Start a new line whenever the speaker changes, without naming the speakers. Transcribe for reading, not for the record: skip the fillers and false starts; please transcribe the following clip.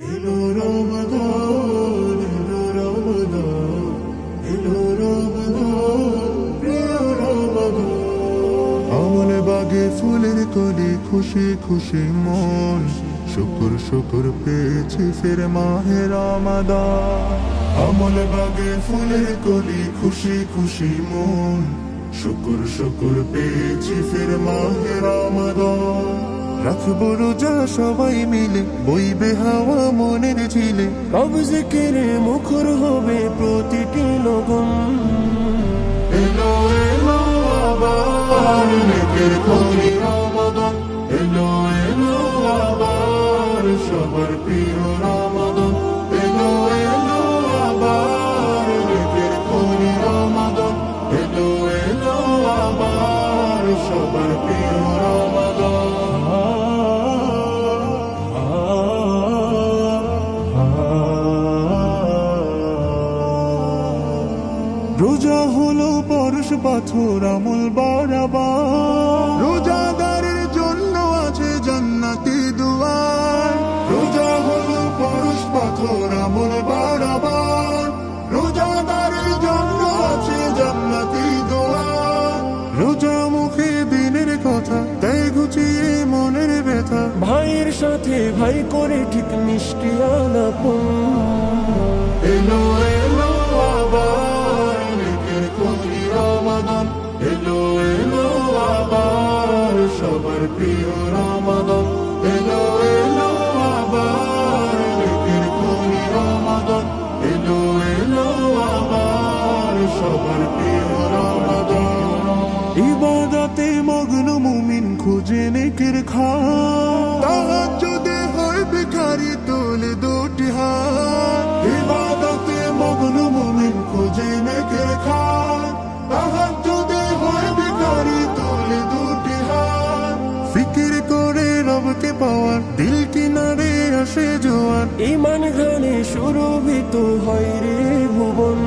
এলো রমাদান, এলো রমাদান, এলো রমাদান, প্রিয় রমাদান। আমল বাগে ফুলের কলি, খুশি খুশি মন, শুকুর শুকুর পেয়েছি ফির মাহে রমাদান। আমল বাগে ফুলের কলি, খুশি খুশি মন, শুকুর শুকুর পেয়েছি ফির মাহে রমাদান। রাখবো রোজা সবাই মিলে, বইবে হাওয়া মনের ঝিলে, রব জিকিরে মুখর হবে প্রতিটি লগন। এলো এলো আবার নেকের খনি রমাদান, এলো এলো আবার সবার প্রিয় রমাদান। এলো এলো আবার নেকের খনি রমাদান, এলো এলো আবার সবার প্রিয় রমাদান। রোজা হলো পরশ পাথর আমল বাড়াবার, রোজাদারের জন্য আছে জান্নাতি দুয়ার। রোজা হলো পরশ পাথর আমল বাড়াবার, রোজাদারের জন্য আছে জান্নাতি দুয়ার। রোজা মুখে দিনের কথা তাই ঘুচিয়ে মনের ব্যথা, ভাইয়ের সাথে ভাই করে ঠিক মিষ্টি আলাপন। এলো এলো আবার নেকের খনি রমাদান, এলো এলো আবার সবার প্রিয় রমাদান। এলো এলো আবার নেকের খনি রমাদান, এলো এলো আবার সবার প্রিয় রমাদান। ইবাদতে মগ্ন মুমিন খুঁজে নেকের খান, তাহাজ্জুদে হয় ভিখারি তোলে দুটি হাত। ইবাদতে মগ্ন মুমিন খুঁজে নেকের খান, তাহাজ্জুদে হয় ভিখারি তোলে দুটি হাত। ফিকির করে রবকে পাওয়ার দিল কিনারে আসে জোয়ার, ঈমান ঘানে সুরভিত হয় রে ভুবন।